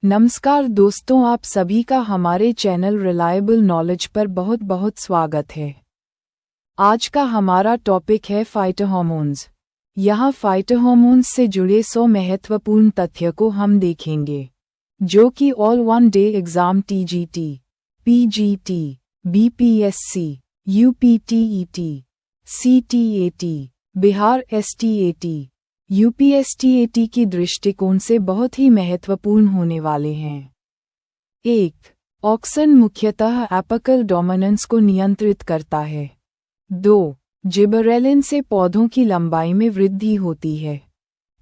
नमस्कार दोस्तों, आप सभी का हमारे चैनल रिलायबल नॉलेज पर बहुत बहुत स्वागत है। आज का हमारा टॉपिक है फाइटोहॉर्मोन्स। यहाँ फाइटोहॉर्मोन्स से जुड़े 100 महत्वपूर्ण तथ्य को हम देखेंगे, जो कि all one day exam TGT, PGT, BPSC, UPTET, CTET, Bihar STET, UPSTET की दृष्टिकोण से बहुत ही महत्वपूर्ण होने वाले हैं। 1. ऑक्सन मुख्यतः एपिकल डोमिनेंस को नियंत्रित करता है। 2. जिबरेलिन से पौधों की लंबाई में वृद्धि होती है।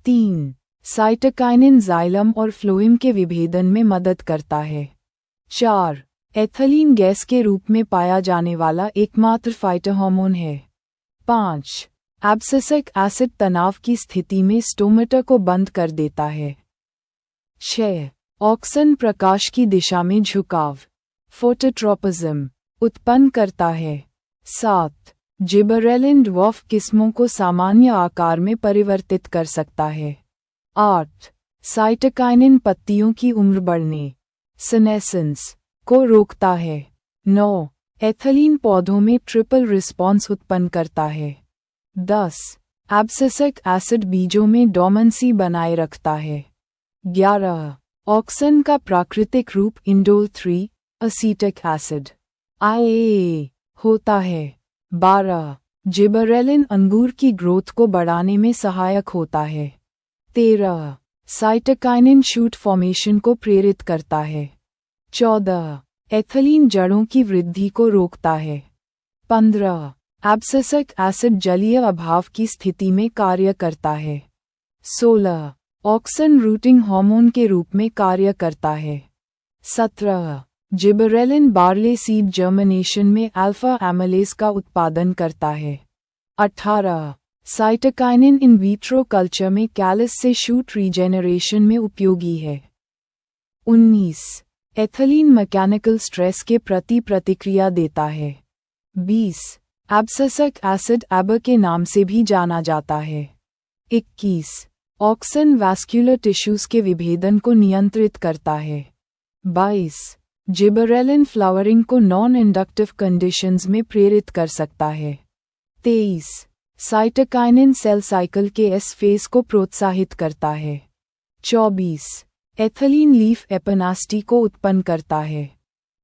3. साइटोकाइनिन जाइलम और फ्लोएम के विभेदन में मदद करता है। 4. एथिलीन गैस के रूप में पाया जाने वाला एकमात्र फाइटोहॉर्मोन है। 5. एब्सिसिक एसिड तनाव की स्थिति में स्टोमेटा को बंद कर देता है। 6. ऑक्सन प्रकाश की दिशा में झुकाव, फोटोट्रोपिज्म, उत्पन्न करता है। 7. जिबरेलिन ड्वार्फ किस्मों को सामान्य आकार में परिवर्तित कर सकता है। 8. साइटोकाइनिन पत्तियों की उम्र बढ़ने, सेनेसेंस, को रोकता है। 9. एथिलीन पौधों में ट्रिपल रिस्पॉन्स उत्पन्न करता है। 10. एब्सिसिक एसिड बीजों में डोमेंसी बनाए रखता है। 11. ऑक्सन का प्राकृतिक रूप इंडोल 3 असीटिक एसिड IAA होता है। 12. जिबरेलिन अंगूर की ग्रोथ को बढ़ाने में सहायक होता है। 13. साइटोकाइनिन शूट फॉर्मेशन को प्रेरित करता है। 14. एथिलीन जड़ों की वृद्धि को रोकता है। 15. एब्सिसिक एसिड जलीय अभाव की स्थिति में कार्य करता है। 16. ऑक्सन रूटिंग हार्मोन के रूप में कार्य करता है। 17. जिबरेलिन बार्ले सीड जर्मिनेशन में अल्फा एमिलेज का उत्पादन करता है। 18. साइटोकाइनिन इन विट्रो कल्चर में कैलस से शूट रीजेनरेशन में उपयोगी है। 19. एथिलीन मैकेनिकल स्ट्रेस के प्रति प्रतिक्रिया देता है। 20. एब्सिसिक एसिड एब के नाम से भी जाना जाता है। 21. ऑक्सन वैस्कुलर टिश्यूज के विभेदन को नियंत्रित करता है। 22. जिबरेलिन फ्लावरिंग को नॉन इंडक्टिव कंडीशंस में प्रेरित कर सकता है। 23. साइटोकाइनिन सेल साइकिल के एस फेज को प्रोत्साहित करता है। 24. एथिलीन लीफ एपिनास्टी को उत्पन्न करता है।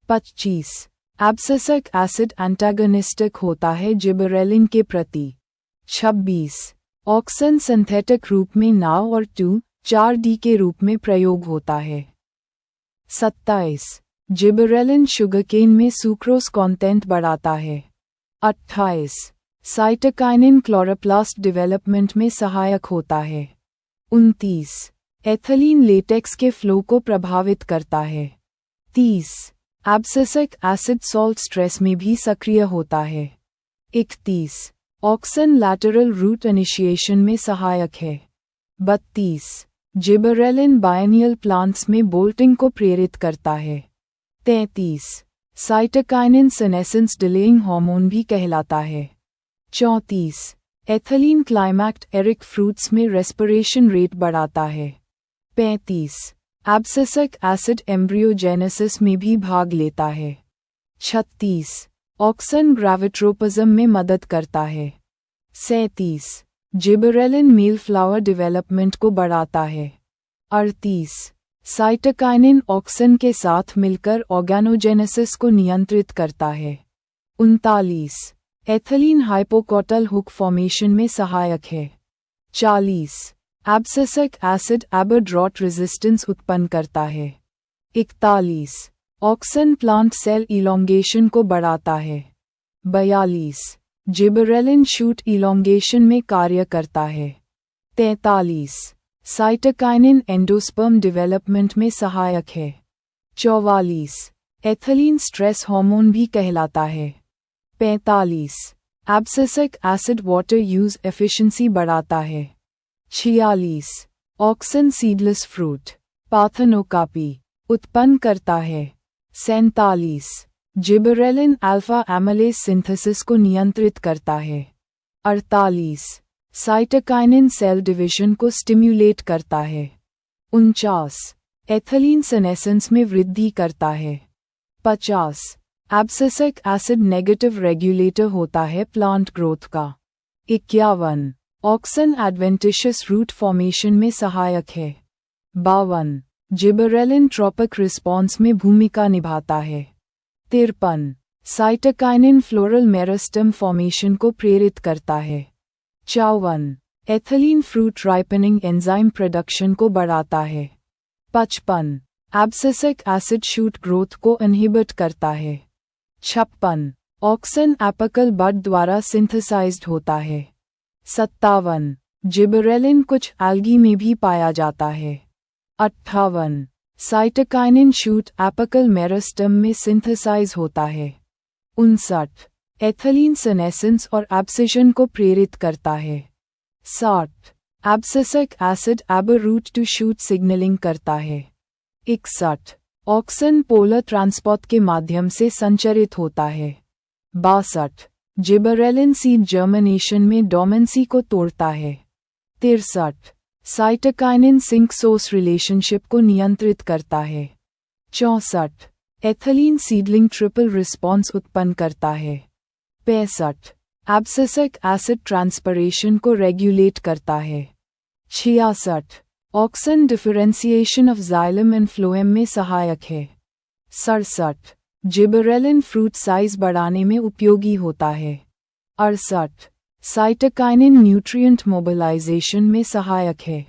25. एब्सिसिक एसिड एंटागनिस्टिक होता है जिबरेलिन के प्रति। 26. ऑक्सन सिंथेटिक रूप में नाव और 2,4-D के रूप में प्रयोग होता है। 27. जिबरेलिन शुगरकेन में सुक्रोज कंटेंट बढ़ाता है। 28. साइटोकाइनिन क्लोरोप्लास्ट डेवलपमेंट में सहायक होता है। 29. एथिलीन लेटेक्स के फ्लो को प्रभावित करता है। 30. एब्सिसिक एसिड सॉल्ट स्ट्रेस में भी सक्रिय होता है। 31. ऑक्सन लैटरल रूट इनिशिएशन में सहायक है। 32. जिबरेलिन बायनियल प्लांट्स में बोल्टिंग को प्रेरित करता है। 33. साइटोकाइनिन सेनेसेंस डिलेइंग हार्मोन भी कहलाता है। 34. एथिलीन क्लाइमैक्ट एरिक फ्रूट्स में रेस्पिरेशन रेट बढ़ाता है। 35. एब्सिसिक एसिड एम्ब्रियोजेनेसिस में भी भाग लेता है। 36. ऑक्सन ग्रेविट्रोपिज्म में मदद करता है। 37. जिबरेलिन मेल फ्लावर डेवलपमेंट को बढ़ाता है। 38. साइटोकाइनिन ऑक्सन के साथ मिलकर ऑर्गेनोजेनेसिस को नियंत्रित करता है। 39. एथिलीन हाइपोकोटल हुक फॉर्मेशन में सहायक है। 40. एब्सिसिक एसिड एब ड्रॉट रेजिस्टेंस उत्पन्न करता है। 41. ऑक्सन प्लांट सेल इलोंगेशन को बढ़ाता है। 42. जिबरेलिन शूट इलोंगेशन में कार्य करता है। 43. साइटोकाइनिन एंडोस्पर्म डेवलपमेंट में सहायक है। 44. एथिलीन स्ट्रेस हार्मोन भी कहलाता है। 45. Abscisic acid water use efficiency बढ़ाता है। 46. ऑक्सन सीडलेस फ्रूट पार्थेनोकार्पी उत्पन्न करता है। 47. जिबरेलिन अल्फा एमिलेज सिंथेसिस को नियंत्रित करता है। 48. साइटोकाइनिन सेल डिवीजन को स्टिम्युलेट करता है। 49. एथिलीन सेनेसेंस में वृद्धि करता है। 50. एब्सिसिक एसिड नेगेटिव रेगुलेटर होता है प्लांट ग्रोथ का। 51. ऑक्सन एडवेंटिशियस रूट फॉर्मेशन में सहायक है। 52. जिबरेलिन ट्रोपिक रिस्पॉन्स में भूमिका निभाता है। 53. साइटोकाइनिन फ्लोरल मेरिस्टेम फॉर्मेशन को प्रेरित करता है। 54. Ethylene fruit ripening enzyme production को बढ़ाता है। 55. एब्सिसिक एसिड शूट ग्रोथ को इनहिबिट करता है। 56. ऑक्सन एपिकल बड द्वारा सिंथेसाइज्ड होता है। 57. जिबरेलिन कुछ एल्गी में भी पाया जाता है। 58. साइटोकाइनिन शूट एपिकल मेरिस्टेम में सिंथेसाइज होता है। 59. एथिलीन सेनेसेंस और एब्सिशन को प्रेरित करता है। 60. एब्सिसिक एसिड एबर रूट टू शूट सिग्नलिंग करता है। 61. ऑक्सन पोलर ट्रांसपोर्ट के माध्यम से संचरित होता है। 62. जिबरेलिन सीड जर्मिनेशन में डोमेंसी को तोड़ता है। 63. साइटोकाइनिन सिंक सोर्स रिलेशनशिप को नियंत्रित करता है। 64. एथिलीन सीडलिंग ट्रिपल रिस्पॉन्स उत्पन्न करता है। 65. एब्सिसिक एसिड ट्रांसपरेशन को रेगुलेट करता है। 66. Auxin differentiation of xylem and phloem में सहायक है। 67. जिबरेलिन फ्रूट साइज बढ़ाने में उपयोगी होता है। 68. साइटोकाइनिन न्यूट्रिएंट मोबिलाइजेशन में सहायक है।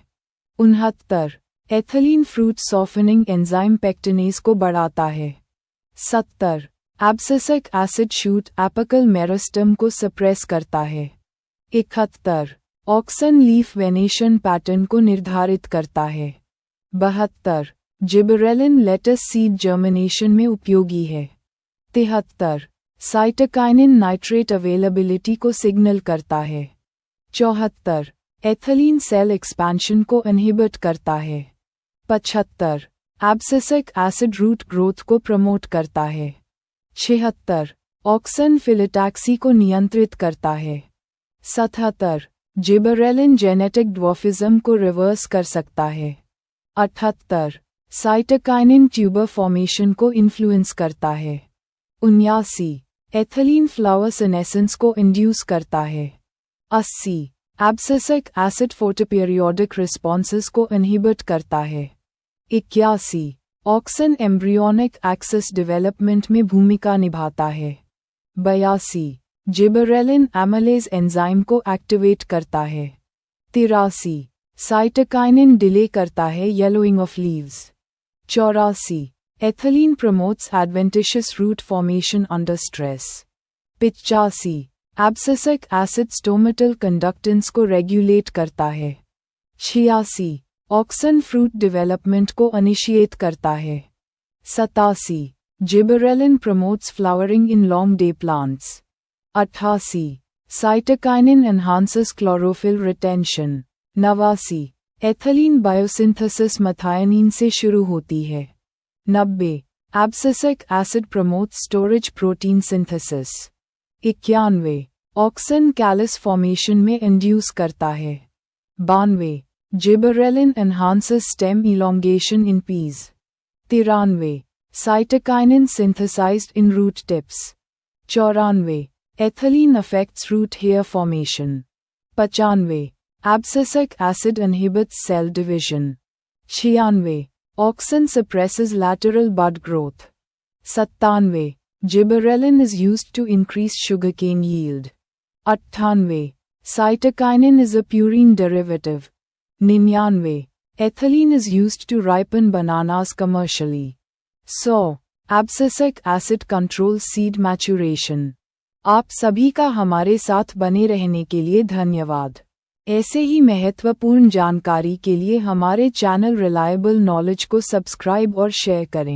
69. एथिलीन फ्रूट सॉफनिंग एंजाइम पेक्टिनेज को बढ़ाता है। 70. Abscisic acid shoot apical meristem को सप्रेस करता है। 71. ऑक्सन लीफ वेनेशन पैटर्न को निर्धारित करता है। 72. जिबरेलिन लेटस सीड जर्मिनेशन में उपयोगी है। 73. साइटोकाइनिन नाइट्रेट अवेलेबिलिटी को सिग्नल करता है। 74. एथिलीन सेल एक्सपेंशन को इनहिबिट करता है। 75. एब्सिसिक एसिड रूट ग्रोथ को प्रमोट करता है। 76. ऑक्सन फिलिटैक्सी को नियंत्रित करता है। 77. जिबरेलिन जेनेटिक ड्वार्फिज्म को रिवर्स कर सकता है। 78. साइटोकाइनिन ट्यूबर फॉर्मेशन को इन्फ्लुएंस करता है। 79. एथिलीन फ्लावर सेनेसेंस को इंड्यूस करता है। 80. एब्सिसिक एसिड फोटोपीरियोडिक रिस्पॉन्सेस को इनहिबिट करता है। 81. ऑक्सन एम्ब्रियोनिक एक्सिस डेवलपमेंट में भूमिका निभाता है। 82. जिबरेलिन एमिलेज एंजाइम को एक्टिवेट करता है। 83. साइटोकाइनिन डिले करता है yellowing of leaves. 84. Ethylene promotes adventitious root formation under stress. 85. Abscisic acid stomatal conductance को रेगुलेट करता है। 86. ऑक्सन फ्रूट डेवलपमेंट को इनिशिएट करता है। 87. Gibberellin promotes flowering in long day plants. 88. Cytokinin enhances chlorophyll retention. 89. Ethylene biosynthesis methionine से शुरू होती है। 90. Abscisic acid promotes storage protein synthesis. 91. Auxin callus formation में इंड्यूस करता है। 92. Gibberellin enhances stem elongation in peas. 93. Cytokinin synthesized in root tips. 94. Ethylene affects root hair formation. 95. Abscisic acid inhibits cell division. 96. Auxin suppresses lateral bud growth. 97. Gibberellin is used to increase sugarcane yield. 98. Cytokinin is a purine derivative. 99. Ethylene is used to ripen bananas commercially. 100. Abscisic acid control seed maturation. आप सभी का हमारे साथ बने रहने के लिए धन्यवाद। ऐसे ही महत्वपूर्ण जानकारी के लिए हमारे चैनल रिलायबल नॉलेज को सब्सक्राइब और शेयर करें।